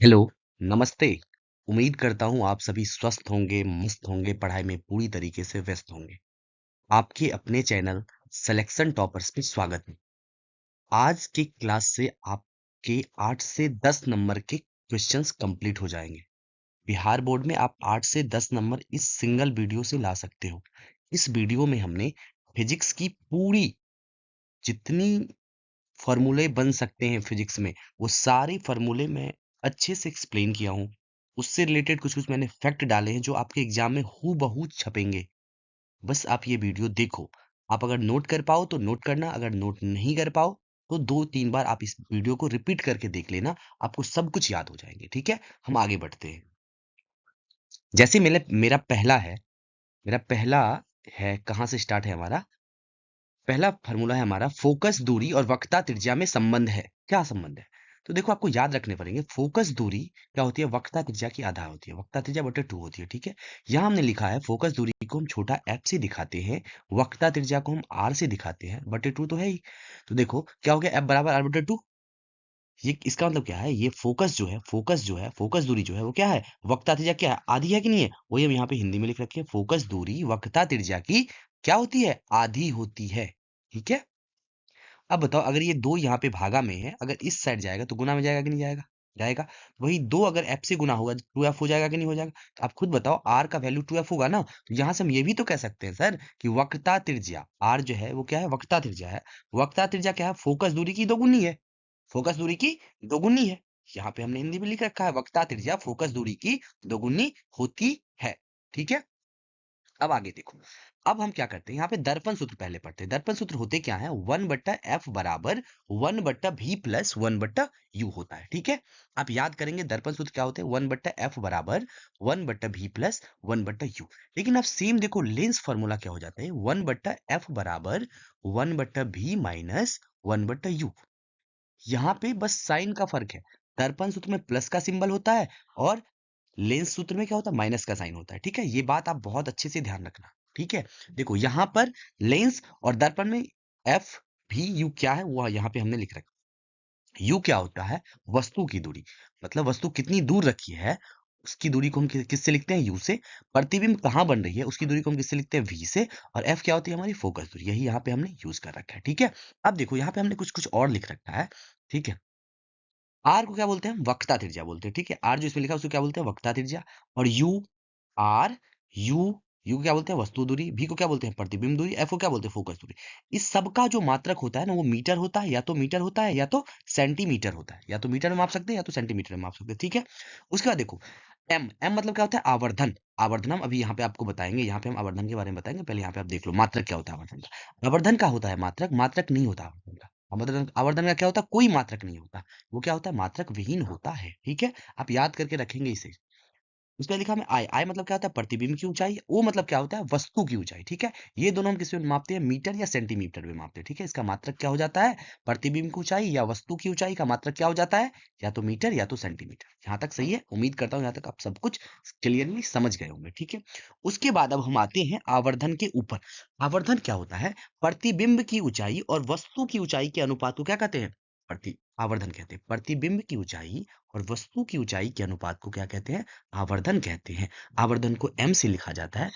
Hello, नमस्ते। उम्मीद करता हूँ आप सभी स्वस्थ होंगे, मस्त होंगे, पढ़ाई में पूरी तरीके से व्यस्त होंगे। आपके अपने चैनल सिलेक्शन टॉपर्स में स्वागत है। आज की क्लास से आपके 8 से 10 नंबर के क्वेश्चंस कंप्लीट हो जाएंगे। बिहार बोर्ड में आप 8 से 10 नंबर इस सिंगल वीडियो से ला सकते हो। इस वीडियो में हमने फिजिक्स की पूरी जितनी फॉर्मूले बन सकते हैं फिजिक्स में, वो सारे फॉर्मूले मैं अच्छे से एक्सप्लेन किया हूँ। उससे रिलेटेड कुछ कुछ मैंने फैक्ट डाले हैं जो आपके एग्जाम में हूबहू छपेंगे। बस आप ये वीडियो देखो। आप अगर नोट कर पाओ तो नोट करना, अगर नोट नहीं कर पाओ तो 2-3 बार आप इस वीडियो को रिपीट करके देख लेना। आपको सब कुछ याद हो जाएंगे। ठीक है, हम आगे बढ़ते हैं। जैसे मेरा पहला है, कहाँ से स्टार्ट है हमारा? पहला फार्मूला है हमारा, फोकस दूरी और वक्रता त्रिज्या में संबंध है। क्या संबंध है? तो देखो, आपको याद रखने पड़ेंगे। फोकस दूरी क्या होती है? वक्रता त्रिज्या की आधा होती है। वक्रता त्रिज्या बटे 2 होती है। ठीक है, यहाँ हमने लिखा है फोकस दूरी को हम छोटा f से दिखाते हैं, वक्रता त्रिज्या को हम r से दिखाते हैं, बटे 2 तो है ही। तो देखो क्या हो गया, f बराबर r बटे 2। ये इसका मतलब क्या है? ये फोकस दूरी जो है वो क्या है? वक्रता त्रिज्या क्या है? आधी है कि नहीं है? वही हम यहाँ पे हिंदी में लिख रखे हैं, फोकस दूरी वक्रता त्रिज्या की क्या होती है? आधी होती है। ठीक है, अब बताओ, अगर ये दो यहाँ पे भागा में है, अगर इस साइड जाएगा तो गुना में जाएगा कि नहीं जाएगा? जाएगा। वही दो अगर एफ से गुना होगा, 2f हो जाएगा कि नहीं हो जाएगा? तो आप खुद बताओ, आर का वैल्यू 2f होगा ना, तो यहाँ से हम ये भी तो कह सकते हैं सर कि वक्रता त्रिज्या आर जो है वो क्या है? वक्रता त्रिज्या है। वक्रता त्रिज्या क्या है? फोकस दूरी की दोगुनी है। फोकस दूरी की दोगुनी है। यहाँ पे हमने हिंदी में लिख रखा है, वक्रता त्रिज्या फोकस दूरी की दोगुनी होती है। ठीक है, अब आगे देखो। अब हम क्या करते हैं, यहाँ पे दर्पण सूत्र पहले पढ़ते हैं। दर्पण सूत्र होते क्या है? 1/f बराबर 1/v प्लस 1/u होता है। ठीक है, आप याद करेंगे दर्पण सूत्र क्या होते हैं? 1/f बराबर 1/v प्लस 1/u। लेकिन आप सेम देखो, लेंस फॉर्मूला क्या हो जाता है? 1/f बराबर 1/v माइनस 1/u। यहाँ पे बस साइन का फर्क है। दर्पण सूत्र में प्लस का सिंबल होता है और लेंस सूत्र में क्या होता है? माइनस का साइन होता है। ठीक है, ये बात आप बहुत अच्छे से ध्यान रखना। ठीक है, देखो यहाँ पर लेंस और दर्पण में एफ भी यू क्या है वो यहाँ पे हमने लिख रखा। यू क्या होता है? वस्तु की दूरी, मतलब वस्तु कितनी दूर रखी है उसकी दूरी को हम किससे लिखते हैं? यू से। प्रतिबिंब कहाँ बन रही है उसकी दूरी को हम किससे लिखते हैं? वी से। और एफ क्या होती है? हमारी फोकस दूरी। यही यहाँ पे हमने यूज कर रखा है। ठीक है, अब देखो यहाँ पे हमने कुछ कुछ और लिख रखा है। ठीक है, आर को क्या बोलते हैं? वक्रता त्रिज्या बोलते हैं। ठीक है, आर जो इसमें लिखा है उसको क्या बोलते हैं? वक्रता त्रिज्या। और यू, आर, यू, यू को क्या बोलते हैं? वस्तु दूरी। भी को क्या बोलते हैं? प्रतिबिंब दूरी। एफ को क्या बोलते हैं? फोकस दूरी। इस सब का जो मात्रक होता है ना, वो मीटर होता है, या तो मीटर होता है या तो सेंटीमीटर होता है। या तो मीटर में माप सकते हैं या तो सेंटीमीटर में माप सकते हैं। ठीक है, उसके बाद देखो, एम एम मतलब क्या होता है? आवर्धन। आवर्धन हम अभी यहाँ पे आपको बताएंगे, यहाँ पे हम आवर्धन के बारे में बताएंगे। पहले यहाँ पे आप देख लो मात्रक क्या होता है आवर्धन का। आवर्धन का होता है मात्रक, मात्रक नहीं होता आवर्धन का। आवर्धन आवर्धन का क्या होता है? कोई मात्रक नहीं होता। वो क्या होता है? मात्रक विहीन होता है। ठीक है, आप याद करके रखेंगे इसे। उसमें लिखा है आई। आई मतलब क्या होता है? प्रतिबिंब की ऊंचाई। ओ मतलब क्या होता है? वस्तु की ऊंचाई। ठीक है, ये दोनों हम किसमें मापते हैं? मीटर या सेंटीमीटर में मापते हैं। ठीक है, इसका मात्रक क्या हो जाता है? प्रतिबिंब की ऊंचाई या वस्तु की ऊंचाई का मात्रक क्या हो जाता है? या तो मीटर या तो सेंटीमीटर। यहाँ तक सही है? उम्मीद करता हूँ यहाँ तक आप सब कुछ क्लियरली समझ गए होंगे। ठीक है, उसके बाद अब हम आते हैं आवर्धन के ऊपर। आवर्धन क्या होता है? प्रतिबिंब की ऊंचाई और वस्तु की ऊंचाई के अनुपात को क्या कहते हैं? प्रति आवर्धन कहते हैं। प्रतिबिंब की ऊंचाई और वस्तु की ऊंचाई के अनुपात को क्या कहते हैं? आवर्धन कहते हैं। आवर्धन को m से लिखा जाता है,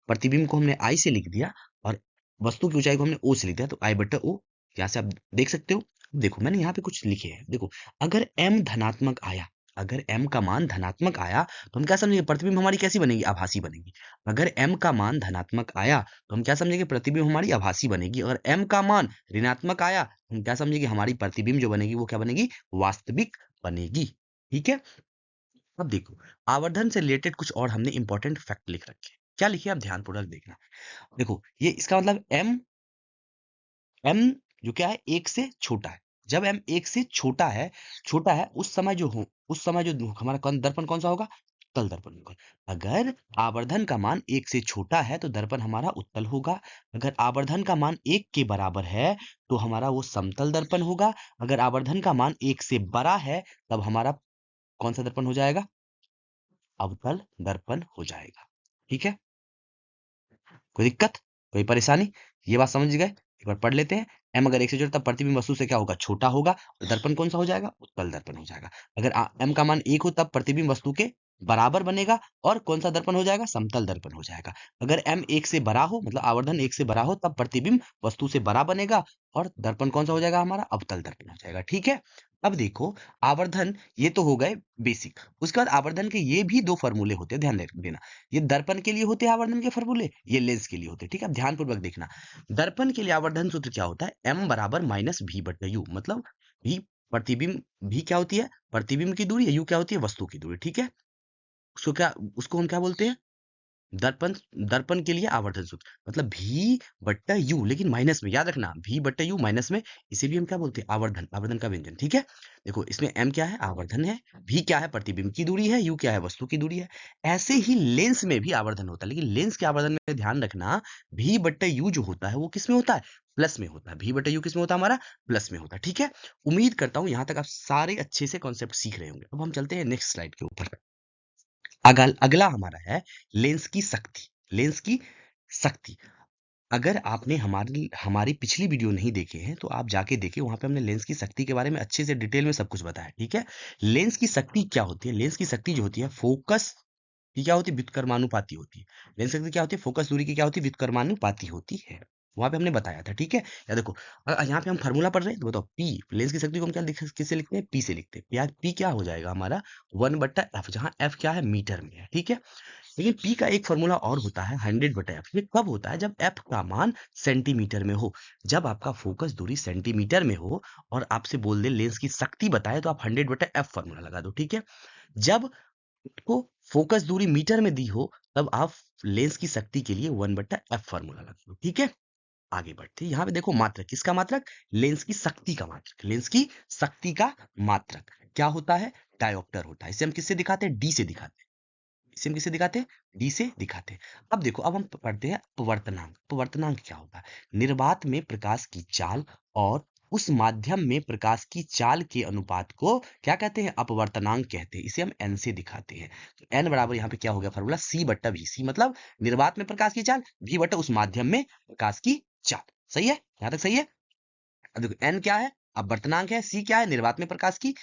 प्रतिबिंब को हमने I से लिख दिया और वस्तु की ऊंचाई को हमने O से लिख दिया, तो I बटा O। यहाँ से आप देख सकते हो। देखो मैंने यहाँ पे कुछ लिखे हैं। देखो, अगर m धनात्मक आया, अगर m का मान धनात्मक आया तो हम क्या समझेंगे? प्रतिबिंब हमारी कैसी बनेगी? आभासी बनेगी। अगर m का मान धनात्मक आया तो हम क्या समझेंगे? प्रतिबिंब हमारी आभासी बनेगी। अगर m का मान ऋणात्मक आया तो हम क्या समझेंगे? हमारी प्रतिबिंब जो बनेगी वो क्या बनेगी? वास्तविक बनेगी। ठीक है, अब देखो, आवर्धन से रिलेटेड कुछ और हमने इंपॉर्टेंट फैक्ट लिख रखे हैं। क्या लिखे? आप ध्यानपूर्वक देखना। देखो, ये इसका मतलब m जो क्या है? एक से छोटा है। जब m एक से छोटा है उस समय जो हमारा दर्पण कौन सा होगा? उत्तल दर्पण होगा। अगर आवर्धन का मान एक से छोटा है तो दर्पण हमारा उत्तल होगा। अगर आवर्धन का मान एक के बराबर है तो हमारा वो समतल दर्पण होगा। अगर आवर्धन का मान एक से बड़ा है तब हमारा कौन सा दर्पण हो जाएगा? अवतल दर्पण हो जाएगा। ठीक है, कोई दिक्कत, कोई परेशानी? ये बात समझ गए? एक बार पढ़ लेते हैं। एम अगर 1 से छोटा तब प्रतिबिंब वस्तु से क्या होगा, छोटा होगा, और दर्पण कौन सा हो जाएगा, उत्तल दर्पण हो जाएगा। अगर एम का मान 1 हो तब प्रतिबिंब वस्तु के बराबर बनेगा, और कौन सा दर्पण हो जाएगा, समतल दर्पण हो जाएगा। अगर एम 1 से बड़ा हो, मतलब आवर्धन 1 से बड़ा हो, तब प्रतिबिंब वस्तु से बड़ा बनेगा, और दर्पण कौन सा हो जाएगा हमारा, अवतल दर्पण हो जाएगा। ठीक है। अब देखो आवर्धन, ये तो हो गए बेसिक। उसके बाद आवर्धन के ये भी दो फॉर्मूले होते हैं, ध्यान देना। ये दर्पण के लिए होते हैं आवर्धन के फॉर्मूले, ये लेंस के लिए होते हैं। ठीक है, अब ध्यानपूर्वक देखना। दर्पण के लिए आवर्धन सूत्र क्या होता है, एम बराबर माइनस भी बटा यू। मतलब भी प्रतिबिंब, भी क्या होती है, प्रतिबिंब की दूरी है, यू क्या होती है, वस्तु की दूरी। ठीक है, उसको हम क्या बोलते हैं, दर्पण। दर्पण के लिए आवर्धन सूत्र मतलब भी बट्टा यू, लेकिन माइनस में, याद रखना, भी बट्टा यू माइनस में, इसे भी हम क्या बोलते हैं, आवर्धन। आवर्धन का व्यंजन। ठीक है, देखो इसमें एम क्या है, आवर्धन है, भी क्या है, प्रतिबिंब की दूरी है, यू क्या है, वस्तु की दूरी है। ऐसे ही लेंस में भी आवर्धन होता है, लेकिन लेंस के आवर्धन में ध्यान रखना, भी बट्टा यू जो होता है वो किस में होता है, प्लस में होता है। भी बट्टा यू किस में होता है हमारा, प्लस में होता है। ठीक है, उम्मीद करता हूं यहां तक आप सारे अच्छे से कॉन्सेप्ट सीख रहे होंगे। अब हम चलते हैं नेक्स्ट स्लाइड के ऊपर। अगला हमारा है लेंस की शक्ति। लेंस की शक्ति, अगर आपने हमारी हमारी पिछली वीडियो नहीं देखे हैं तो आप जाके देखिए, वहां पे हमने लेंस की शक्ति के बारे में अच्छे से डिटेल में सब कुछ बताया। ठीक है, लेंस की शक्ति क्या होती है, लेंस की शक्ति जो होती है फोकस की क्या होती है, व्युत्क्रमानुपाती होती है। लेंस की शक्ति क्या होती है, फोकस दूरी की क्या होती है, व्युत्क्रमानुपाती होती है। वहां पे हमने बताया था। ठीक है, या देखो यहाँ पे हम फार्मूला पढ़ रहे हैं, तो बताओ पी, लेंस की शक्ति को हम क्या किससे लिखते हैं, पी से लिखते हैं। पी क्या हो जाएगा हमारा, 1/f, जहाँ एफ क्या है, मीटर में है। ठीक है, लेकिन पी का एक फॉर्मूला और होता है, 100/f। ये कब होता है, जब एफ का मान सेंटीमीटर में हो। जब आपका फोकस दूरी सेंटीमीटर में हो और आपसे बोल दे लेंस की शक्ति बताए, तो आप 100/f फॉर्मूला लगा दो। ठीक है, जब आपको फोकस दूरी मीटर में दी हो, तब आप लेंस की शक्ति के लिए 1/f फॉर्मूला लगा दो। ठीक है, आगे बढ़ते हैं। यहाँ पे देखो मात्रक, किसका मात्रक, लेंस की शक्ति का मात्रक। लेंस की शक्ति का मात्रक क्या होता है, डायोप्टर होता है। इसे हम किससे दिखाते हैं, डी से दिखाते हैं। इसे हम किसे दिखाते हैं, डी से दिखाते हैं। अब देखो, अब हम पढ़ते हैं अपवर्तनांक। अपवर्तनांक क्या होता है, निर्वात में प्रकाश की चाल और उस माध्यम में प्रकाश की चाल के अनुपात को क्या कहते हैं, अपवर्तनांक कहते हैं। इसे हम एन से दिखाते हैं। तो एन बराबर यहाँ पे क्या हो गया फॉर्मूला, सी बट्टा वी। सी मतलब निर्वात में प्रकाश की चाल, वी बट्टा उस माध्यम में प्रकाश की चाल। सही है, यहाँ तक सही है। अब देखो एन क्या है, अपवर्तनांक है, सी क्या है, निर्वात में प्रकाश की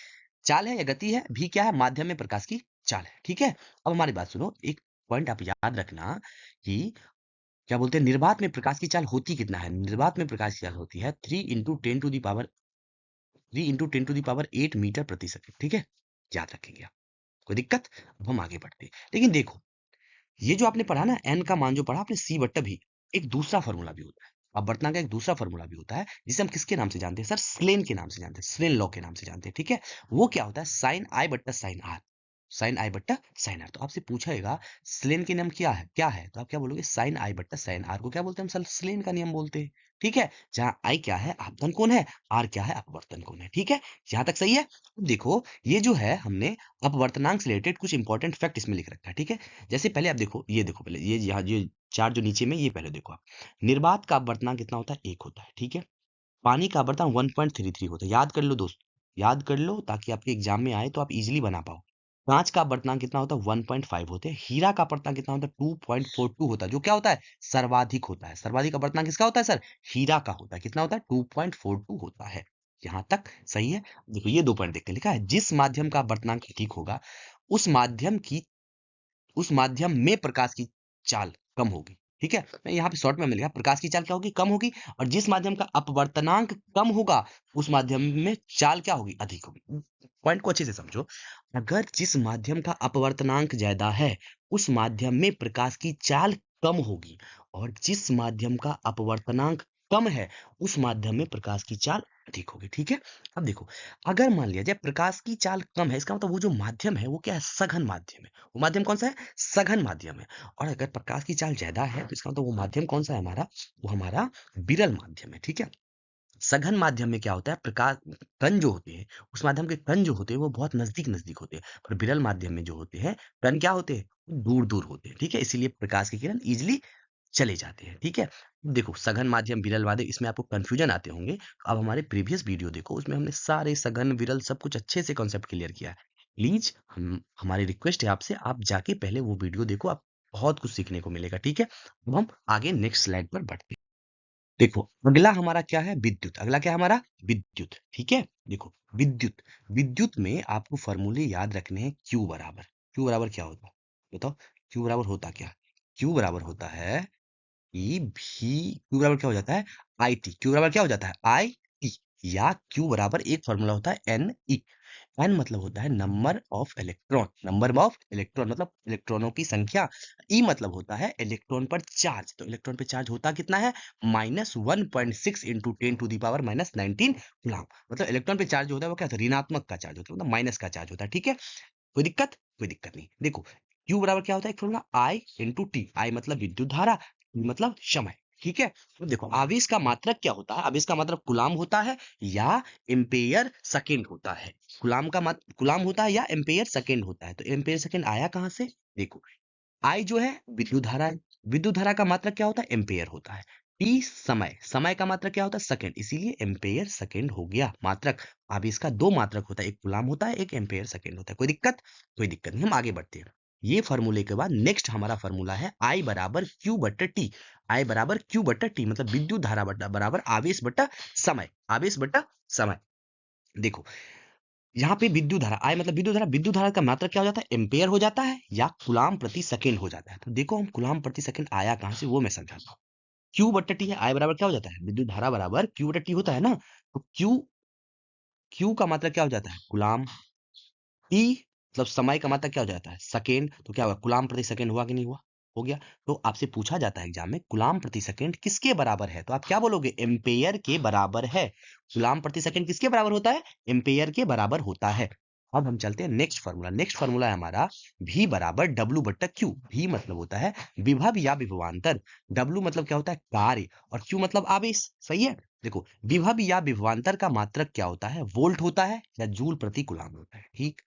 चाल है या गति है, भी क्या है, माध्यम में प्रकाश की चाल है। ठीक है, अब हमारी बात सुनो, एक पॉइंट आप याद रखना कि क्या बोलते हैं, निर्वात में प्रकाश की चाल होती कितना है, निर्वात में प्रकाश की चाल होती है 3 × 10⁸ मीटर प्रति सेकंड। ठीक है, याद रखेंगे आप, कोई दिक्कत। अब हम आगे बढ़ते हैं, लेकिन देखो ये जो आपने पढ़ा ना, एन का मान जो पढ़ा आपने, सी बट्टा भी, एक दूसरा फॉर्मूला भी होता है। अब वर्तमान का एक दूसरा फॉर्मूला भी होता है, जिसे हम किसके नाम से जानते हैं सर, स्लेन के नाम से जानते हैं, स्लेन लॉ के नाम से जानते हैं। ठीक है, वो क्या होता है, साइन आई बट्टा साइन आर। साइन आई बट्टा साइन आर, तो आपसे पूछेगा स्लेन के नियम क्या है, तो आप क्या बोलोगे, साइन आई बट्टा साइन आर को क्या बोलते हैं हम सर, स्लेन का नियम बोलते हैं। ठीक है, जहाँ आई क्या है, आपतन कोण है, आर क्या है, अपवर्तन कोण है। ठीक है, यहाँ तक सही है। अब देखो ये जो है, हमने अपवर्तनांक से रिलेटेड कुछ इंपॉर्टेंट फैक्ट इसमें लिख रखा है। ठीक है, जैसे पहले आप देखो, ये देखो पहले, ये यहाँ जो चार जो नीचे में, ये पहले देखो आप, निर्वात का अपवर्तनांक कितना होता है, 1 होता है। ठीक है, पानी का अपवर्तनांक 1.33 होता है। याद कर लो दोस्त, याद कर लो, ताकि आपके एग्जाम में आए तो आप इजीली बना पाओ। कांच का अपवर्तनांक कितना होता है, 1.5 होते हैं। हीरा का अपवर्तनांक कितना होता है, 2.42 होता है, जो क्या होता है, सर्वाधिक होता है। सर्वाधिक अपवर्तनांक किसका होता है सर, हीरा का होता है। कितना होता है, 2.42 होता है। यहाँ तक सही है। देखो ये 2 पॉइंट देखते हैं, लिखा है जिस माध्यम का अपवर्तनांक ठीक होगा, उस माध्यम की उस माध्यम में प्रकाश की चाल कम होगी। ठीक है, मैं यहाँ पे शॉर्ट में मिलेगा, प्रकाश की चाल क्या होगी, कम होगी, और जिस माध्यम का अपवर्तनांक कम होगा, उस माध्यम में चाल क्या होगी, अधिक होगी। पॉइंट को अच्छे से समझो, अगर जिस माध्यम का अपवर्तनांक ज्यादा है, उस माध्यम में प्रकाश की चाल कम होगी, और जिस माध्यम का अपवर्तनांक कम है, उस माध्यम में प्रकाश की चाल अधिक होगी। ठीक है, अब देखो, अगर मान लिया जाए प्रकाश की चाल कम है, इसका मतलब वो जो माध्यम है वो क्या है, सघन माध्यम है। वो माध्यम कौन सा है, सघन माध्यम है। और अगर प्रकाश की चाल ज्यादा है, तो इसका मतलब वो माध्यम कौन सा है हमारा, वो हमारा विरल माध्यम है। ठीक है, सघन माध्यम में क्या होता है, प्रकाश कण जो होते हैं, उस माध्यम के कण जो होते हैं वो बहुत नजदीक नजदीक होते हैं, पर विरल माध्यम में जो होते हैं कण क्या होते हैं, दूर दूर होते हैं। ठीक है, इसीलिए प्रकाश की किरण इजिली चले जाते हैं। ठीक है, देखो सघन माध्यम, विरल माध्यम, इसमें आपको कंफ्यूजन आते होंगे। अब हमारे प्रीवियस वीडियो देखो, उसमें हमने सारे सघन विरल सब कुछ अच्छे से कॉन्सेप्ट क्लियर किया है। प्लीज हमारी रिक्वेस्ट है आपसे, आप जाके पहले वो वीडियो देखो, आप बहुत कुछ सीखने को मिलेगा। ठीक है, अब हम आगे नेक्स्ट स्लाइड पर बढ़ते हैं। देखो अगला हमारा क्या है, विद्युत। अगला क्या है हमारा, विद्युत। ठीक है, देखो विद्युत, विद्युत में आपको फॉर्मूले याद रखने हैं। क्यू बराबर, क्यू बराबर क्या होता है बताओ, क्यू बराबर होता क्या, क्यू बराबर होता है ई भी, क्यू बराबर क्या हो जाता है, आई टी। क्यू बराबर क्या हो जाता है, आई टी। या क्यू बराबर एक फॉर्मूला होता है एन ई। एन मतलब होता है number of electron, number of electron मतलब इलेक्ट्रॉनों की संख्या। ई मतलब होता है इलेक्ट्रॉन पर चार्ज, तो इलेक्ट्रॉन पर चार्ज होता कितना है, -1.6 इंटू 10⁻19 गुलाम। मतलब इलेक्ट्रॉन पे चार्ज होता है वो क्या होता है, ऋणात्मक का चार्ज होता है, मतलब माइनस का चार्ज होता है। ठीक है, कोई दिक्कत, कोई दिक्कत नहीं। देखो Q बराबर क्या होता है, एक फॉर्मूला I इंटू टी। आई मतलब विद्युत धारा, T मतलब समय। ठीक है, तो देखो आवेश का मात्रक क्या होता है, आवेश का मात्रक गुलाम होता है या एम्पेयर सेकेंड होता है। गुलाम का मात्र गुलाम होता है या एम्पेयर सेकेंड होता है। तो एम्पेयर सेकेंड आया कहां से, देखो आई जो है विद्युत धारा है, विद्युत धारा का मात्रक क्या होता है, एम्पेयर होता है। टी समय, समय का मात्रक क्या होता है, सेकंड, इसीलिए एम्पेयर सेकंड हो गया मात्रक। अब इसका दो मात्रक होता है, एक गुलाम होता है, एक एम्पेयर सेकंड होता है। कोई दिक्कत, कोई दिक्कत नहीं। हम आगे बढ़ते हैं। ये फार्मूले के बाद नेक्स्ट हमारा फार्मूला है आई बराबर क्यू बट्टा टी। आई बराबर क्यू बट्टा टी मतलब विद्युत धारा बट्टा बराबर आवेश बट्टा समय, आवेश बट्टा समय। देखो यहाँ पे विद्युत धारा, आई मतलब विद्युत धारा, विद्युत धारा का मात्रक क्या हो जाता है, एम्पेयर हो जाता है या कूलाम प्रति सेकंड हो जाता है। तो देखो हम कूलाम प्रति सेकंड आया कहां से वो मैं समझाता हूँ। क्यू बट्टा टी है, आई बराबर क्या हो जाता है, विद्युत धारा बराबर क्यू बट्टा टी होता है ना। तो क्यू, क्यू का मात्रक क्या हो जाता है, कूलाम। टी मतलब समय का मात्रक क्या हो जाता है, सेकेंड। तो क्या होगा, कूलाम प्रति सेकंड हुआ कि नहीं हुआ, हो गया। तो आपसे पूछा जाता है एग्जाम में कूलाम प्रति सेकंड किसके बराबर है, तो आप क्या बोलोगे, एम्पेयर के बराबर है। कूलाम प्रति सेकंड किसके बराबर होता है, एम्पेयर के बराबर होता है। अब हम चलते हैं नेक्स्ट फार्मूला। नेक्स्ट फार्मूला है हमारा V बराबर डब्ल्यू बट्टा क्यू। V मतलब होता है विभव या विभवांतर, W मतलब क्या होता है, कार्य, और Q मतलब आवेश। सही है, देखो विभव या विभवांतर का मात्रक क्या होता है, वोल्ट होता है या जूल प्रति कूलाम होता है। ठीक,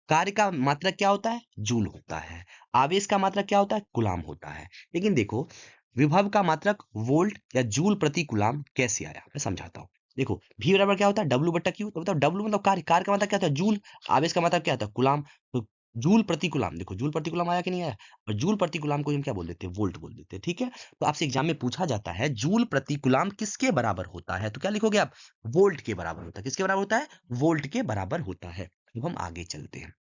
कार्य का मात्रक क्या होता है, जूल होता है। आवेश का मात्रक क्या होता है, कूलाम होता है। लेकिन देखो विभव का मात्रक वोल्ट या जूल प्रति कूलाम कैसे आया, मैं समझाता हूँ। देखो V बराबर क्या होता है, डब्ल्यू बट्टा क्यू। तो बताओ डब्ल्यू मतलब कार्य, कार्य का मतलब क्या होता है, जूल। आवेश का मतलब क्या होता है, कूलाम। तो जूल प्रति कूलाम, देखो जूल प्रति कूलाम आया कि नहीं आया। और जूल प्रति कूलाम को हम क्या बोल देते हैं, वोल्ट बोल देते हैं। ठीक है, तो आपसे एग्जाम में पूछा जाता है जूल प्रति कूलाम किसके बराबर होता है, तो क्या लिखोगे आप, वोल्ट के बराबर होता है। किसके बराबर होता है, वोल्ट के बराबर होता है। अब हम आगे चलते हैं,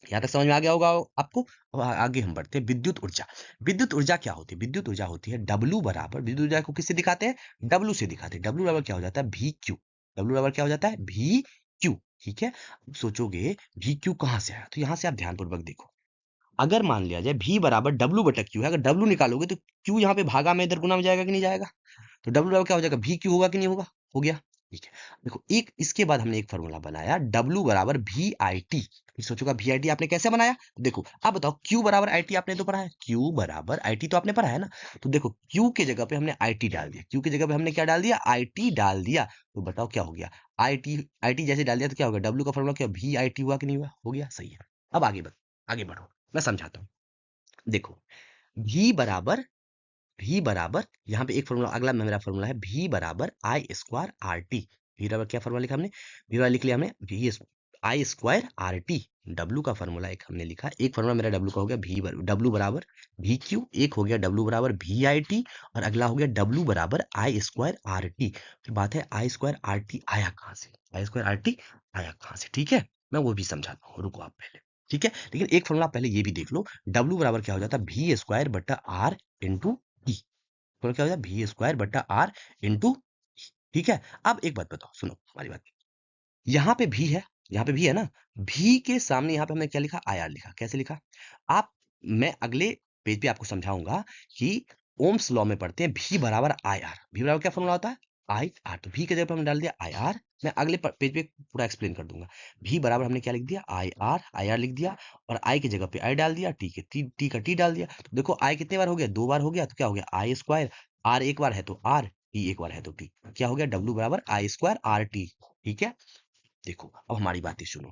यहाँ तक समझ में आ गया होगा आपको। अब आगे हम बढ़ते हैं, विद्युत ऊर्जा। विद्युत ऊर्जा क्या होती है, विद्युत ऊर्जा होती है डब्ल्यू बराबर, विद्युत ऊर्जा को किससे दिखाते हैं, डब्ल्यू से दिखाते हैं। डब्ल्यू बराबर क्या हो जाता है, भी क्यू। डब्ल्यू बराबर क्या हो जाता है, भी क्यू। ठीक है, अब सोचोगे भी क्यू कहाँ से आया, तो यहाँ से आप ध्यानपूर्वक देखो। अगर मान लिया जाए भी बराबर डब्ल्यू बटा क्यू है, अगर डब्ल्यू निकालोगे तो क्यू यहाँ पे भागा में इधर गुना में जाएगा कि नहीं जाएगा। तो डब्ल्यू बराबर क्या हो जाएगा, भी क्यू होगा कि नहीं होगा, हो गया। ठीक है, देखो एक इसके बाद हमने एक फॉर्मूला बनाया डब्ल्यू बराबर वी आई टी। सोचोगा वी आई टी आपने कैसे बनाया, देखो अब बताओ क्यू बराबर आई टी आपने तो पढ़ा है, क्यू बराबर आई टी तो आपने पढ़ा है ना। तो देखो क्यू की जगह पे हमने आई टी डाल दिया, क्यू की जगह पे हमने क्या डाल दिया, आई टी डाल दिया। तो बताओ क्या हो गया, आई टी जैसे डाल दिया तो क्या होगा, डब्ल्यू का फॉर्मूला क्या, वी आई टी हुआ कि नहीं हुआ, हो गया, सही है। अब आगे बढ़ो, आगे बढ़ो, मैं समझाता हूँ। देखो v बराबर, v बराबर यहाँ पे एक फॉर्मूला, अगला मेरा फॉर्मूला है v बराबर आई स्क्वायर आर टी। v बराबर क्या फॉर्मूला लिखा हमने, v बराबर लिख लिया हमने v आई स्क्वायर आर टी। डब्ल्यू का फॉर्मूला एक हमने लिखा, एक फॉर्मूला मेरा डब्ल्यू का हो गया डब्ल्यू बराबर वी क्यू, एक हो गया डब्ल्यू बराबर वी आई टी, और अगला हो गया डब्ल्यू बराबर आई स्क्वायर आर टी। फिर बात है आई स्क्वायर आर टी आया कहाँ से, आई स्क्वायर आर टी आया कहाँ से, ठीक है, मैं वो भी समझाता हूँ, रुको आप पहले। ठीक है, लेकिन एक फॉर्मूला पहले ये भी देख लो, डब्ल्यू बराबर क्या हो जाता है, वी स्क्वायर बट्टा आर इंटू टी। तो क्या हो जाता है, वी स्क्वायर बट्टा आर इंटू। ठीक है, अब एक बात बताओ, सुनो हमारी बात। यहाँ पे भी है, यहाँ पे भी है ना, भी के सामने यहाँ पे हमने क्या लिखा, आई आर लिखा। कैसे लिखा आप, मैं अगले पेज पे आपको समझाऊंगा कि ओम्स लॉ में पढ़ते हैं भी बराबर आई आर। भी बराबर क्या फॉर्मूला होता है, आई आर। तो भी के जगह पे हमने डाल दिया आई आर, मैं अगले पेज पे पूरा एक्सप्लेन कर दूंगा। भी बराबर हमने क्या लिख दिया, आई आर लिख दिया, और आई की जगह पे आई डाल दिया, टी के टी का टी डाल दिया। तो देखो आई कितने बार हो गया, दो बार हो गया, तो क्या हो गया, आई स्क्वायर। आर एक बार है तो आर, टी एक बार है तो टी, क्या हो गया, डब्ल्यू बराबर आई स्क्वायर आर टी। ठीक है, देखो अब हमारी बातें सुनो।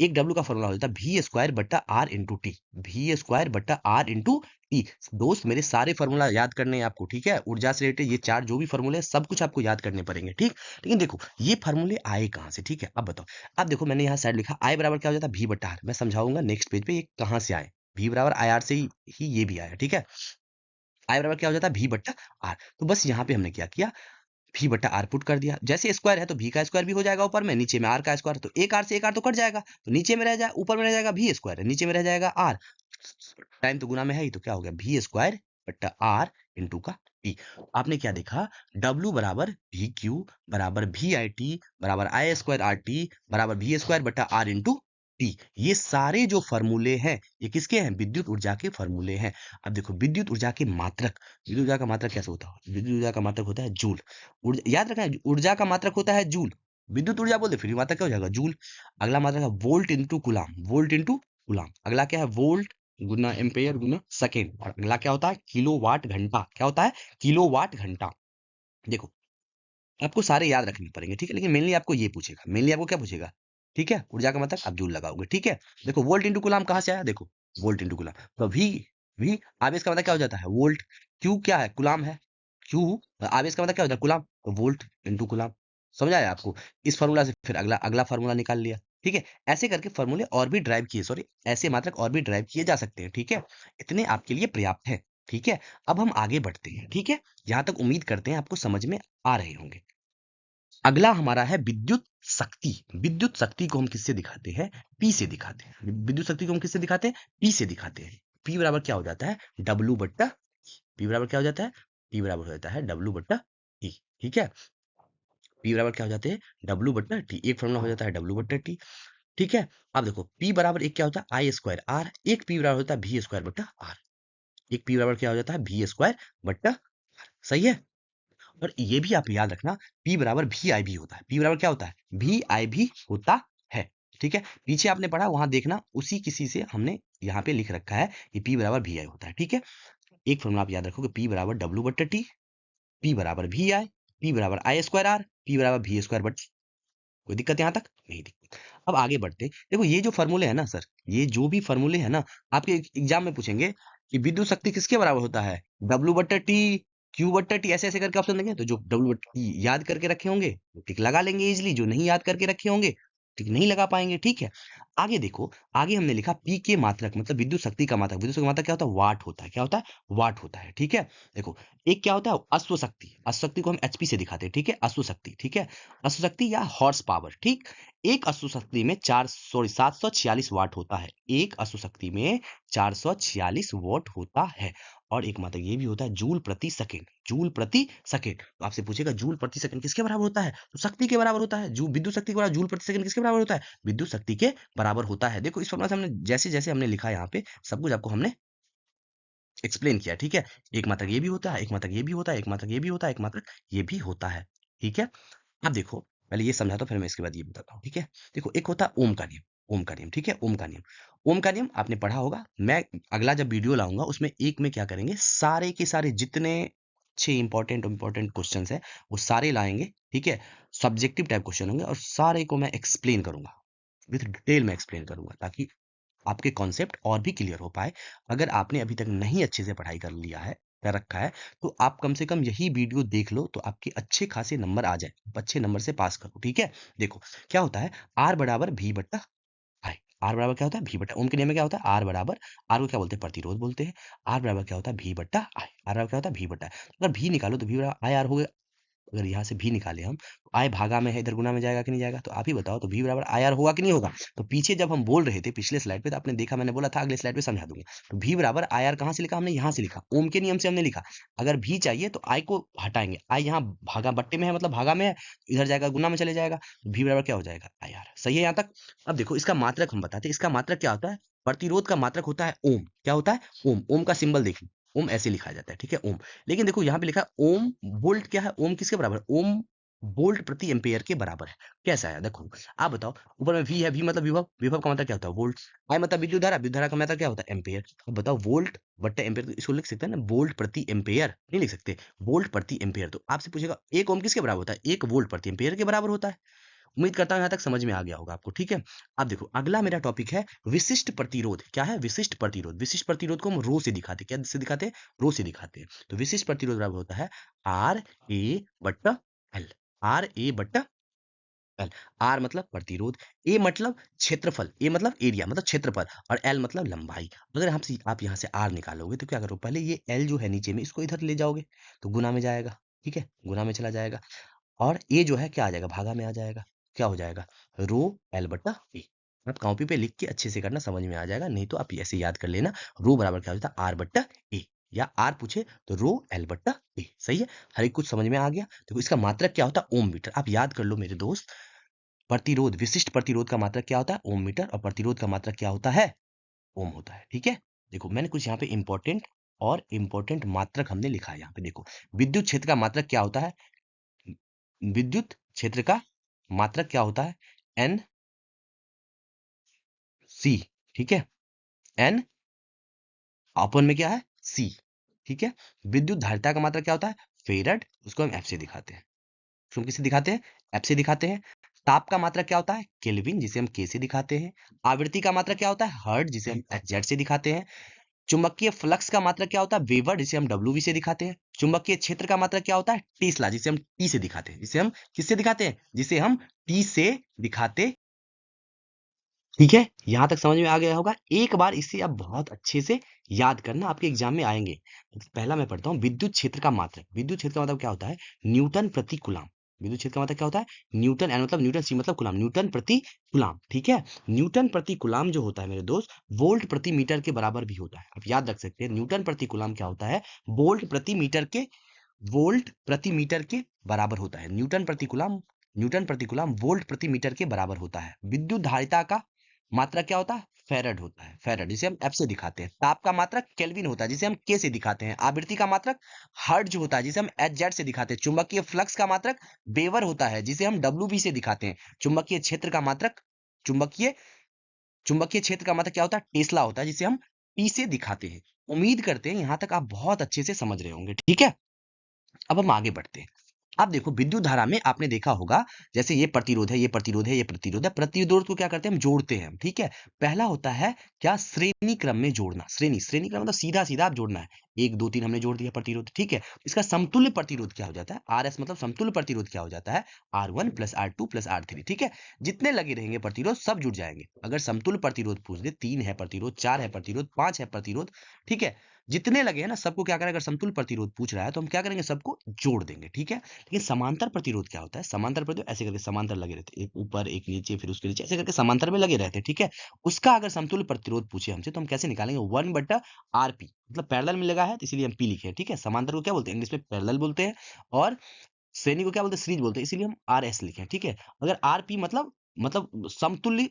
एक डब्ल्यू का फॉर्मूला होता है भी स्क्वायर बट्टा आर इंटू टी, भी स्क्वायर बट्टा आर इंटू टी। दोस्त मेरे सारे फॉर्मूला याद करने हैं आपको, ठीक है, ऊर्जा से रिलेटेड ये चार जो भी फॉर्मूले हैं सब कुछ आपको याद करने पड़ेंगे, ठीक। लेकिन देखो ये फॉर्मूले आए कहाँ से, ठीक है, अब बताओ। अब देखो मैंने यहाँ साइड लिखा आई बराबर क्या हो जाता है, भी बट्टा आर। मैं समझाऊंगा नेक्स्ट पेज पे ये कहाँ से आए, भी बराबर आई आर से ही ये भी आया, ठीक है। आई बराबर क्या हो जाता है भी बट्टा आर। तो बस यहाँ पे हमने क्या किया, भी बट्टा आर पुट कर दिया। जैसे स्क्वायर है तो भी का स्क्वायर भी हो जाएगा ऊपर में, नीचे में आर का स्क्वायर, तो एक आर से एक आर तो कट जाएगा, तो नीचे में रह जाए, ऊपर में रह जाएगा भी स्क्वायर, नीचे में रह जाएगा आर, टाइम तो गुना में है ही, तो क्या हो गया भी स्क्वायर बट्टा आर इंटू का टी। आपने क्या देखा, डब्ल्यू बराबर भी क्यू बराबर भी आई टी बराबर आई स्क्वायर आर टी बराबर भी स्क्वायर बट्टा आर इंटू टी। ये सारे जो फॉर्मूले हैं ये किसके हैं, विद्युत ऊर्जा के फॉर्मूले हैं। अब देखो विद्युत ऊर्जा के मात्रक, विद्युत ऊर्जा का मात्रक कैसे होता है, विद्युत ऊर्जा का मात्रक होता है जूल। याद रखना है, ऊर्जा का मात्रक होता है जूल, विद्युत ऊर्जा बोलते फिर मात्रक क्या हो जाएगा जूल। अगला मात्रक है वोल्ट इंटू गुलाम, वोल्ट इंटू गुलाम। अगला क्या है वोल्ट गुना एम्पेयर गुना सेकेंड, और अगला क्या होता है किलोवाट घंटा, क्या होता है किलोवाट घंटा। देखो आपको सारे याद रखने पड़ेंगे, ठीक है, लेकिन मेनली आपको ये पूछेगा, मेनली आपको क्या पूछेगा, ठीक है, ऊर्जा का मतलब आप जूल लगाओगे, ठीक है। देखो वोल्ट इंटू गुलाम कहाँ से आया, देखो वोल्ट इंटू गुलाम, तो भी आवेश का मतलब क्या हो जाता है वोल्ट, क्यू क्या है गुलाम है, क्यू आवेश का मतलब क्या होता है गुलाम, तो वोल्ट इंटू गुलाम। समझ आया आपको, इस फॉर्मूला से फिर अगला अगला फार्मूला निकाल लिया, ठीक है। ऐसे करके फॉर्मूले और भी ड्राइव किए, सॉरी ऐसे मात्रक और भी ड्राइव किए जा सकते हैं, ठीक है। इतने आपके लिए पर्याप्त है, ठीक है। अब हम आगे बढ़ते हैं, ठीक है, यहाँ तक उम्मीद करते हैं आपको समझ में आ रहे होंगे। अगला हमारा है विद्युत शक्ति। विद्युत शक्ति को हम किससे दिखाते हैं, पी से दिखाते हैं। विद्युत शक्ति को हम किससे दिखाते हैं, पी से दिखाते हैं। पी बराबर क्या हो जाता है डब्लू बट्टा, पी बराबर क्या हो जाता है, पी बराबर हो जाता है डब्लू बट्टा टी, ठीक है। पी बराबर क्या हो जाते हैं डब्लू बट्टा टी, एक फॉर्मूला हो जाता है डब्लू बट्टा टी, ठीक है। अब देखो पी बराबर एक क्या होता है आई स्क्वायर आर, एक पी बराबर होता है भी स्क्वायर बट्टा आर, एक पी बराबर क्या हो जाता है भी स्क्वायर बट्टा, सही है। और ये भी आप याद रखना P बराबर भी आई भी होता है, P बराबर क्या होता है भी आई भी होता है, ठीक है। पीछे आपने पढ़ा वहां देखना, उसी किसी से हमने यहाँ पे लिख रखा है कि P बराबर भी आई होता है, ठीक है। एक फॉर्मूला आप याद रखोगे P बराबर डब्ल्यू बट्टा टी, P बराबर भी आई, P बराबर आई स्क्वायर आर, P बराबर भी स्क्वायर बट, कोई दिक्कत यहाँ तक नहीं दिक्कत। अब आगे बढ़ते, देखो ये जो फॉर्मूले है ना सर, ये जो भी फॉर्मूले है ना, आपके एग्जाम में पूछेंगे कि विद्युत शक्ति किसके बराबर होता है डब्ल्यू बट्टा टी, क्यू बट्टा टी, ऐसे ऐसे करके ऑप्शन देंगे, तो जो डब्ल्यू बट्टा टी याद करके रखे होंगे वो टिक लगा लेंगे इजिली, जो नहीं याद करके रखे होंगे टिक नहीं लगा पाएंगे, ठीक है। आगे देखो, आगे हमने लिखा पी के मात्रक मतलब विद्युत शक्ति का मात्रक, विद्युत शक्ति का मात्रक क्या होता है वाट होता है, क्या होता है वाट होता है, ठीक है। देखो एक क्या होता है अश्व शक्ति, अश्व शक्ति को हम एचपी से दिखाते हैं, ठीक है, अश्व शक्ति, ठीक है, अश्व शक्ति या हॉर्स पावर, ठीक। एक अश्व शक्ति में 746 वाट होता है, एक अश्व शक्ति में 446 वाट होता है। और एक मात्रक ये भी होता है जूल प्रति सेकंड, जूल प्रति सेकंड। तो आपसे पूछेगा जूल प्रति सेकंड किसके बराबर होता है, तो शक्ति के बराबर होता है, जो विद्युत शक्ति के बराबर, जूल प्रति सेकंड किसके बराबर होता है विद्युत शक्ति के बराबर होता है। देखो इस फॉर्मूला से हमने जैसे जैसे हमने लिखा यहाँ पे सब कुछ आपको हमने एक्सप्लेन किया, ठीक है। एक मात्रक ये भी होता है, एक मात्रक ये भी होता है, एक मात्रक ये भी होता है, एक मात्रक ये भी होता है, ठीक है। अब देखो पहले ये समझाता हूँ फिर मैं इसके बाद ये बताता हूँ, ठीक है। देखो एक होता है ओम का नियम, ओम का नियम, ठीक है, ओम का नियम, ओम का नियम आपने पढ़ा होगा। मैं अगला जब वीडियो लाऊंगा उसमें एक में क्या करेंगे, सारे के सारे जितने 6 इंपॉर्टेंट क्वेश्चन है वो सारे लाएंगे, ठीक है। सब्जेक्टिव टाइप क्वेश्चन होंगे और सारे को मैं एक्सप्लेन करूंगा, विथ डिटेल में एक्सप्लेन करूंगा, ताकि आपके कॉन्सेप्ट और भी क्लियर हो पाए। अगर आपने अभी तक नहीं अच्छे से पढ़ाई कर लिया है, कर रखा है, तो आप कम से कम यही वीडियो देख लो तो आपके अच्छे खासे नंबर आ जाए, आप अच्छे नंबर से पास करो, ठीक है। देखो क्या होता है आर बराबर भी बट्टा आई, आर बराबर क्या होता है भी बट्टा, उनके नियम में क्या होता है आर बराबर, आर को क्या बोलते हैं प्रतिरोध बोलते हैं, आर बराबर क्या होता है भी बट्टा आई, आर बराबर क्या होता है भी बट्टा आई। अगर भी निकालो तो भी बराबर आई आर हो गया, अगर यहाँ से भी निकाले हम तो आई भागा में है, इधर गुना में जाएगा कि नहीं जाएगा, तो आप ही बताओ, तो भी बराबर आई आर होगा कि नहीं होगा। तो पीछे जब हम बोल रहे थे पिछले स्लाइड पे तो आपने देखा, मैंने बोला था अगले स्लाइड पे समझा दूंगा। तो भी बराबर आई आर कहाँ से लिखा हमने, यहाँ से लिखा, ओम के नियम से हमने लिखा। अगर भी चाहिए तो आई को हटाएंगे, आई यहाँ भागा बट्टे में है मतलब भागा में है, इधर जाएगा गुना में चले जाएगा, तो भी बराबर क्या हो जाएगा आई आर, सही है यहाँ तक। अब देखो इसका मात्रक हम बताते हैं, इसका मात्रक क्या होता है, प्रतिरोध का मात्रक होता है ओम, क्या होता है ओम, ओम का सिंबल देखिए, ओम ऐसे लिखा जाता है, ठीक है ओम। लेकिन देखो यहाँ पे लिखा है ओम वोल्ट, क्या है ओम किसके बराबर, ओम वोल्ट प्रति एम्पेयर के बराबर है। कैसा है देखो, आप बताओ, ऊपर में वी है, वी मतलब विभव, विभव का मतलब क्या होता है वोल्ट, आई मतलब विद्युत धारा, विद्युत धारा का मतलब क्या होता है एम्पेयर। अब बताओ वोल्ट बट्टा एम्पेयर, तो इसको लिख सकते हैं ना वोल्ट प्रति एम्पेयर, नहीं लिख सकते वोल्ट प्रति एम्पेयर। तो आपसे पूछेगा एक ओम किसके बराबर होता है, एक वोल्ट प्रति एम्पेयर के बराबर होता है। उम्मीद करता हूं यहाँ तक समझ में आ गया होगा आपको, ठीक है। अब देखो अगला मेरा टॉपिक है विशिष्ट प्रतिरोध, क्या है विशिष्ट प्रतिरोध। विशिष्ट प्रतिरोध को हम रो से दिखाते हैं, क्या से दिखाते हैं रो से दिखाते हैं। तो विशिष्ट प्रतिरोध बराबर होता है आर ए बट्टा एल, आर ए बट्टा एल। आर मतलब प्रतिरोध, ए मतलब क्षेत्रफल, ए मतलब एरिया मतलब क्षेत्रफल, और एल मतलब लंबाई। अगर हमसे आप यहाँ से आर निकालोगे तो क्या करो, पहले ये एल जो है नीचे में इसको इधर ले जाओगे तो गुना में जाएगा, ठीक है, गुना में चला जाएगा। और ए जो है क्या आ जाएगा, भागा में आ जाएगा। क्या हो जाएगा, रो एल बटा ए। आप कॉपी पे लिख के अच्छे से करना, समझ में आ जाएगा, नहीं तो आप ऐसे याद कर लेना। रो बराबर क्या होता है, आर बट्टा ए, या आर पूछे तो रो एल बट्टा ए। सही है, हर एक कुछ समझ में आ गया। देखो इसका मात्रक क्या होता है, ओम मीटर। आप याद कर लो मेरे दोस्त, प्रतिरोध, विशिष्ट प्रतिरोध का मात्रक क्या होता है, ओम मीटर, और प्रतिरोध का मात्रक क्या होता है, ओम होता है। ठीक है, देखो मैंने कुछ यहाँ पे इंपॉर्टेंट और इम्पोर्टेंट मात्रक हमने लिखा है यहाँ पे। देखो विद्युत क्षेत्र का मात्रक क्या होता है, विद्युत क्षेत्र का मात्रक क्या होता है, एन सी। ठीक है, एन अपन में क्या है, सी। ठीक है, विद्युत धारिता का मात्रक क्या होता है, फेरड, उसको हम एफ से दिखाते हैं। उसको हम किससे दिखाते हैं, एफ से दिखाते हैं। ताप का मात्रक क्या होता है, केल्विन, जिसे हम के से दिखाते हैं। आवृत्ति का मात्रक क्या होता है, हर्ट्ज, जिसे हम एच जेड से दिखाते हैं। चुंबकीय फ्लक्स का मात्रक क्या होता है, वेबर, जिसे हम डब्ल्यू वी से दिखाते हैं। चुंबकीय क्षेत्र का मात्रक क्या होता है, टेस्ला, जिसे हम टी से दिखाते हैं। जिसे हम किससे दिखाते हैं, जिसे हम टी से दिखाते। ठीक है, यहां तक समझ में आ गया होगा। एक बार इसे आप बहुत अच्छे से याद करना, आपके एग्जाम में आएंगे। तो पहला मैं पढ़ता हूँ, विद्युत क्षेत्र का मात्रक। विद्युत क्षेत्र का मतलब क्या होता है, न्यूटन प्रति कूलाम। विद्युत क्षेत्र का मतलब क्या होता है, न्यूटन, एन मतलब न्यूटन, सी मतलब कूलाम, न्यूटन प्रति कूलाम। ठीक है, न्यूटन प्रति कूलाम जो होता है मेरे दोस्त, वोल्ट प्रति मीटर के बराबर भी होता है। आप याद रख सकते हैं, न्यूटन प्रति कूलाम क्या होता है, वोल्ट प्रति मीटर के, वोल्ट प्रति मीटर के बराबर होता है। न्यूटन प्रति कूलाम, न्यूटन प्रति कूलाम वोल्ट प्रति मीटर के बराबर होता है। विद्युत धारिता का मात्रक क्या होता है, फेरड होता है, फेरड, जिसे हम एफ से दिखाते हैं। ताप का मात्रक केल्विन होता है, जिसे हम के से दिखाते हैं। आवृत्ति का मात्रक हर्ट्ज होता है, जिसे हम एच जेड से दिखाते हैं। चुंबकीय फ्लक्स का मात्रक वेबर होता है, जिसे हम डब्ल्यू बी से दिखाते हैं। चुंबकीय क्षेत्र का मात्रक, चुंबकीय चुंबकीय क्षेत्र का मात्रक क्या होता है, टेस्ला होता है, जिसे हम टी से दिखाते हैं। उम्मीद करते हैं यहां तक आप बहुत अच्छे से समझ रहे होंगे। ठीक है, अब हम आगे बढ़ते हैं। अब देखो विद्युत धारा में आपने देखा होगा, जैसे ये प्रतिरोध है, ये प्रतिरोध है, ये प्रतिरोध है। प्रतिरोध को क्या करते हैं, हम जोड़ते हैं हम। ठीक है, पहला होता है क्या, श्रेणी क्रम में जोड़ना। श्रेणी, श्रेणी क्रम मतलब सीधा सीधा आप जोड़ना है। एक दो तीन हमने जोड़ दिया प्रतिरोध। ठीक है, इसका समतुल्य प्रतिरोध क्या हो जाता है, आर एस मतलब समतुल्य प्रतिरोध क्या हो जाता है, R one plus R two plus R three. ठीक है, जितने लगे रहेंगे प्रतिरोध सब जुड़ जाएंगे। अगर समतुल्य प्रतिरोध पूछ दे, तीन है प्रतिरोध, चार है प्रतिरोध, पांच है प्रतिरोध, ठीक है, जितने लगे हैं ना सबको क्या करें, अगर समतुल्य प्रतिरोध पूछ रहा है तो हम क्या करेंगे, सबको जोड़ देंगे। ठीक है, लेकिन समांतर प्रतिरोध क्या होता है, समांतर प्रतिरोध ऐसे करके समांतर लगे रहते हैं, एक ऊपर एक नीचे फिर उसके नीचे, ऐसे करके समांतर में लगे रहते हैं। ठीक है, उसका अगर समतुल्य प्रतिरोध पूछे हमसे तो हम कैसे निकालेंगे, वन बटा आर पी, मतलब पैरेलल में लगा है तो इसलिए हम पी लिखे हैं। ठीक है, समांतर को क्या बोलते हैं, इंग्लिश में पैरेलल बोलते हैं, और श्रेणी को क्या बोलते हैं, सीरीज बोलते हैं, इसीलिए हम आर एस लिखे हैं। ठीक है, अगर आर पी मतलब समतुल्य,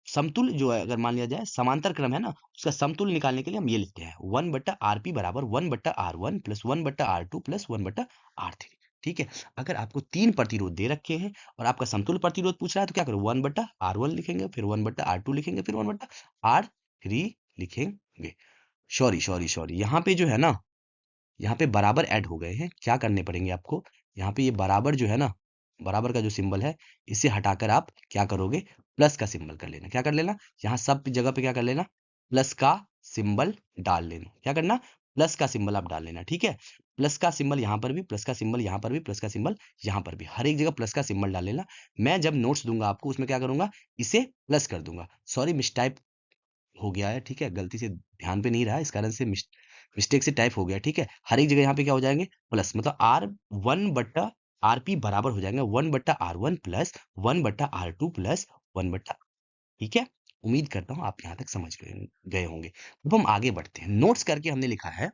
समतुल्य जो है, अगर मान लिया जाए समांतर क्रम है ना, उसका समतुल्य निकालने के लिए हम ये लिखते हैं, वन बट्टा आर पी बराबर वन बट्टा आर वन प्लस वन बट्टा आर टू प्लस वन बट्टा आर थ्री। ठीक है, अगर आपको तीन प्रतिरोध दे रखे हैं और आपका समतुल्य प्रतिरोध पूछ रहा है तो क्या करो, वन बट्टा आर वन लिखेंगे, फिर वन बट्टा आर टू लिखेंगे, फिर वन बट्टा आर थ्री लिखेंगे। सॉरी सॉरी सॉरी, यहाँ पे जो है ना, यहाँ पे बराबर ऐड हो गए हैं, क्या करने पड़ेंगे आपको, यहाँ पे ये बराबर जो है ना, बराबर का जो सिंबल है, इसे हटाकर आप क्या करोगे, प्लस का सिंबल कर लेना। क्या कर लेना, यहाँ सब जगह पे क्या कर लेना, प्लस का सिंबल डाल लेना। क्या करना, प्लस का सिंबल आप डाल लेना। ठीक है, प्लस का सिंबल यहाँ पर भी, प्लस का सिंबल यहाँ पर भी, प्लस का सिंबल यहाँ पर भी, हर एक जगह प्लस का सिंबल डाल लेना। मैं जब नोट्स दूंगा आपको उसमें क्या करूंगा, इसे प्लस कर दूंगा। सॉरी मिसटाइप हो गया है। ठीक है, गलती से ध्यान पे नहीं रहा, इस कारण से मिस्टेक से टाइप हो गया। ठीक है, हर एक जगह यहाँ पे क्या हो जाएंगे, प्लस, मतलब आर वन बट्टा आर पी बराबर हो जाएंगे वन बट्टा आर वन प्लस वन बट्टा आर टू प्लस वन बट्टा। ठीक है, उम्मीद करता हूँ आप यहाँ तक समझ गए होंगे। अब हम आगे बढ़ते हैं, नोट्स करके हमने लिखा है,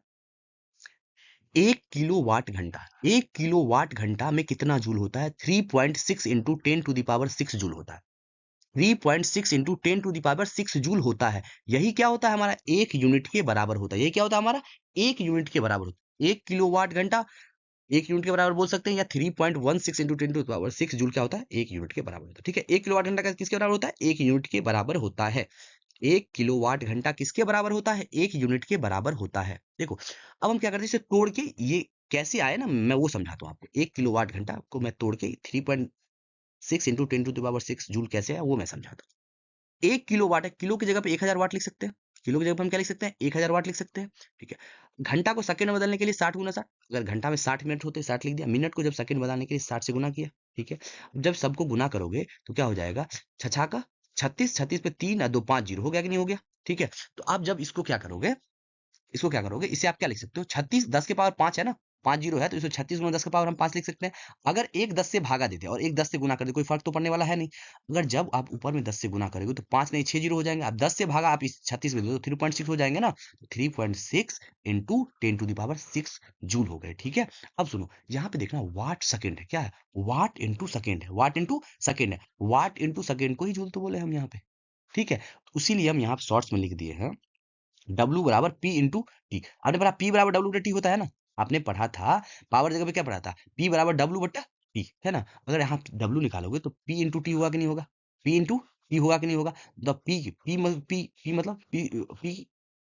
एक किलो वाट घंटा, एक किलो वाट घंटा में कितना जूल होता है, 3.6 into ten to the power six joule होता है। 3.6 into ten to the power six joule होता है। यही क्या होता है, हमारा एक यूनिट के बराबर होता है। यही क्या होता है, हमारा एक यूनिट के बराबर होता है। एक किलो वाट घंटा एक यूनिट के बराबर बोल सकते हैं, या 3.16 into ten to the power six joule क्या होता है, एक यूनिट के बराबर होता है। ठीक है, एक किलो वाट घंटा किसके बराबर होता है, एक यूनिट के बराबर होता है। एक किलोवाट घंटा किसके बराबर होता है, एक यूनिट के बराबर होता है। देखो अब हम क्या करते हैं, इसे तोड़ के ये कैसे आए ना, मैं वो समझाता हूँ आपको। एक किलोवाट घंटा को मैं तोड़ के 3.6 into ten to the power six joule कैसे है वो मैं समझाता हूँ। एक किलो वाट है, किलो की जगह पे 1000 वाट लिख सकते हैं। किलो की जगह पे हम क्या लिख सकते हैं, 1000 वाट लिख सकते हैं। ठीक है, घंटा को सेकंड में बदलने के लिए 60 गुना 60, अगर घंटा में 60 मिनट होते 60 लिख दिया, मिनट को जब सेकंड बनाने के लिए 60 से गुना किया। ठीक है, जब सबको गुना करोगे तो क्या हो जाएगा, छछा का 36, 36 पे 3 और 2 5 जीरो, हो गया कि नहीं हो गया। ठीक है, तो आप जब इसको क्या करोगे, इसको क्या करोगे, इसे आप क्या लिख सकते हो, 36 10 के पावर 5 है ना, 5 जीरो है, तो इसको 36 गुना 10 के पावर हम 5 लिख सकते हैं। अगर एक 10 से भागा देते और एक 10 से गुना कर दे, कोई फर्क तो पड़ने वाला है नहीं। अगर जब आप ऊपर में 10 से गुना करोगे तो 5 नहीं 6 जीरो हो जाएंगे। आप 10 से भागा आप इस 36 में दो तो 3.6 हो जाएंगे ना, तो 3.6 into 10 to the power 6 joule हो गए। ठीक है, अब सुनो, यहाँ पे देखना वाट सेकेंड है, क्या है, वाट इंटू सेकेंड है, वाट इंटू सेकेंड है, वाट इंटू सेकेंड को ही जूल तो बोले हम यहाँ पे। ठीक है, तो इसीलिए हम यहाँ पे शॉर्ट्स में लिख दिए हैं W बराबर P इंटू टी। आपने पढ़ा P बराबर W बटा टी होता है ना, आपने पढ़ा था, पावर जगह पे क्या पढ़ा था, P बराबर W बटा टी, है ना। अगर यहाँ W निकालोगे तो P इंटू टी होगा कि नहीं होगा, P इंटू टी होगा कि नहीं होगा। तो P मतलब P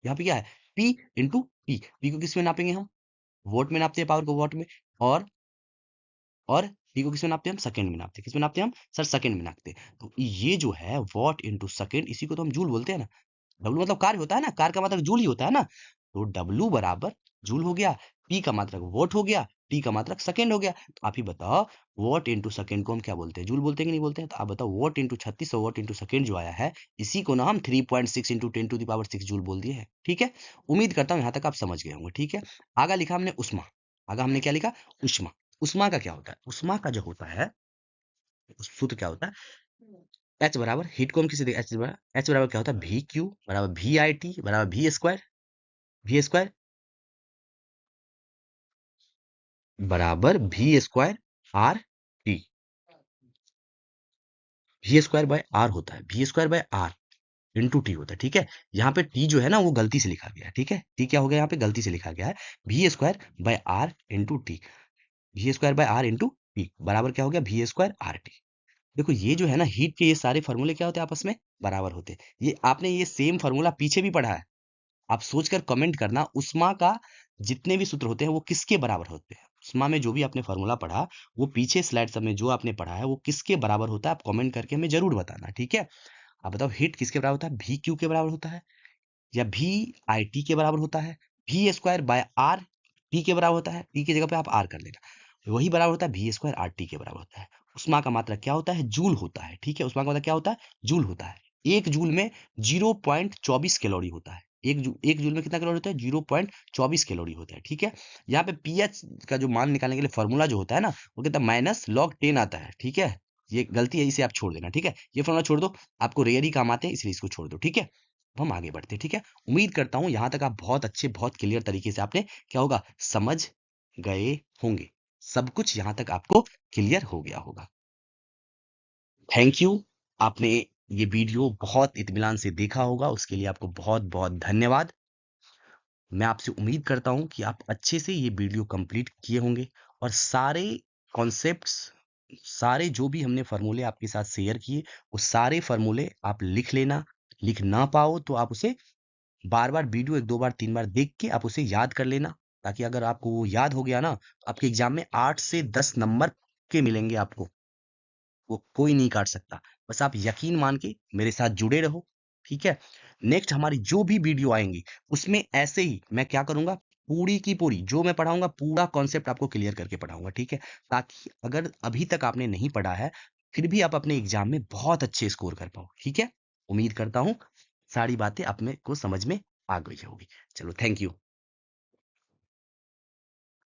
यहाँ पे क्या है, P इंटू P को किस में नापेंगे हम, वोट में नापते हैं पावर को, वोट में। और और टी को किसमें नापते हैं हम, सेकंड में नापते हैं। किसमें नापते हैं हम सर, सेकंड में नापते हैं। तो ये जो है वॉट इंटू सेकंड, इसी को तो हम जूल बोलते हैं ना। डब्लू मतलब कार्य होता है ना, कार्य का मतलब जूल ही होता है ना। तो डब्लू बराबर जूल हो गया, पी का मात्रक वोट हो गया, टी का मात्रक सेकंड हो गया। तो आप ही बताओ, वोट इंटू सेकंड को हम क्या बोलते हैं, जूल बोलते हैं कि नहीं बोलते हैं। तो आप बताओ, वोट इंटू 36 और वोट इंटू सेकंड जो आया है, इसी को ना हम 3.6 into 10 to the power 6 joule बोल दिए हैं। ठीक है, उम्मीद करता हूँ यहाँ तक आप समझ गए होंगे। ठीक है, आगा लिखा हमने उष्मा, आगा हमने क्या लिखा, उष्मा। उष्मा का क्या होता है, उष्मा का जो होता है सूत्र क्या होता है, एच बराबर, हीट को हम किसे एच बराबर क्या होता है, वी क्यू बराबर वी आई टी बराबर वी स्क्वायर, वी स्क्वायर बराबर V square R T, V square by R होता है, V square by R into T होता है। ठीक है, यहाँ पे टी जो है ना वो गलती से लिखा गया है। ठीक है, टी क्या हो गया यहाँ पे, गलती से लिखा गया है, V square by R into T, V square by R into T बराबर क्या हो गया, वी स्क्वायर आर टी। देखो ये जो है ना, हीट के ये सारे फॉर्मूले क्या होते हैं, आपस में बराबर होते हैं। ये आपने ये सेम फॉर्मूला पीछे भी पढ़ा है, आप सोचकर कमेंट करना, उष्मा का जितने भी सूत्र होते हैं वो किसके बराबर होते हैं। उष्मा में जो भी आपने फॉर्मूला पढ़ा, वो पीछे स्लाइड सब में जो आपने पढ़ा है वो किसके बराबर होता है, आप कमेंट करके हमें जरूर बताना। ठीक है, आप बताओ, हिट किसके बराबर होता है, भी क्यू के बराबर होता है, या भी आई टी के बराबर होता है, भी स्क्वायर बाय आर टी के बराबर होता है, टी की जगह पे आप आर कर लेना, वही बराबर होता है भी स्क्वायर आर टी के बराबर होता है। उष्मा का मात्रक क्या होता है, जूल होता है। ठीक है, उष्मा का मात्रक क्या होता है, जूल होता है। एक जूल में 0.24 कैलोरी होता है, एक जूल में कितना कैलोरी होता है, 0.24 कैलोरी होता है। ठीक है, यहाँ पे पीएच का जो मान निकालने के लिए फॉर्मूला जो होता है ना, वो कहता है -log 10 आता है। ठीक है, ये गलती है, इसे आप छोड़ देना। ठीक है, ये फॉर्मूला छोड़ दो, आपको रेयर ही काम आते हैं, इसलिए इसको छोड़ दो। ठीक है, अब हम आगे बढ़ते हैं। ठीक है, उम्मीद करता हूं यहां तक आप बहुत अच्छे, बहुत क्लियर तरीके से आपने क्या होगा, समझ गए होंगे। सब कुछ यहां तक आपको क्लियर हो गया होगा। थैंक यू, आपने ये वीडियो बहुत इत्मीनान से देखा होगा, उसके लिए आपको बहुत बहुत धन्यवाद। मैं आपसे उम्मीद करता हूं कि आप अच्छे से ये वीडियो कंप्लीट किए होंगे, और सारे कॉन्सेप्ट्स, सारे जो भी हमने फार्मूले आपके साथ शेयर किए, वो सारे फार्मूले आप लिख लेना। लिख ना पाओ तो आप उसे बार बार वीडियो 1 2 बार 3 बार देख के आप उसे याद कर लेना, ताकि अगर आपको वो याद हो गया ना, तो आपके एग्जाम में 8 से 10 नंबर के मिलेंगे आपको, वो कोई नहीं काट सकता। बस आप यकीन मान के मेरे साथ जुड़े रहो। ठीक है, नेक्स्ट हमारी जो भी वीडियो आएंगी, उसमें ऐसे ही मैं क्या करूंगा, पूरी की पूरी जो मैं पढ़ाऊंगा, पूरा कॉन्सेप्ट आपको क्लियर करके पढ़ाऊंगा। ठीक है, ताकि अगर अभी तक आपने नहीं पढ़ा है, फिर भी आप अपने एग्जाम में बहुत अच्छे स्कोर कर पाओ। ठीक है, उम्मीद करता हूँ सारी बातें आप में को समझ में आ गई होगी। चलो, थैंक यू।